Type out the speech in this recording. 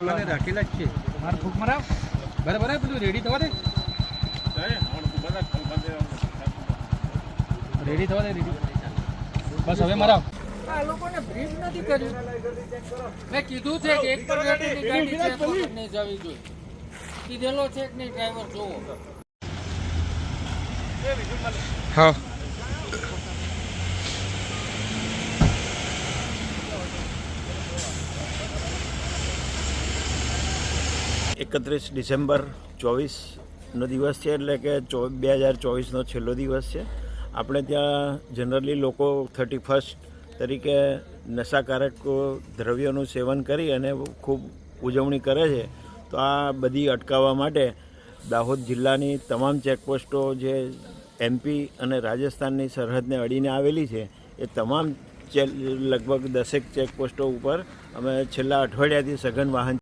મને રાખેલા જ છે મારે ફૂક મરાવ બરાબર પેલું રેડી થવા દે રેડી થવા દે રેડી બસ હવે મરાવ આ લોકોને બ્રીફ નથી કર્યું મેં કીધું છે કે એક પ્રકારની ગાડી છે તો નહીં જવી જોઈએ કીધેલો છે કે નહીં ડ્રાઈવર જોવો હા 31 ડિસેમ્બર 24નો દિવસ છે, એટલે કે 2024નો છેલ્લો દિવસ છે. આપણે ત્યાં જનરલી લોકો 31st તરીકે નશાકારક દ્રવ્યોનું સેવન કરી અને ખૂબ ઉજવણી કરે છે. તો આ બધી અટકાવવા માટે દાહોદ જિલ્લાની તમામ ચેકપોસ્ટો જે MP અને રાજસ્થાનની સરહદને અડીને આવેલી છે એ તમામ લગભગ 10 ચેકપોસ્ટો ઉપર અમે છેલ્લા અઠવાડિયાથી સઘન વાહન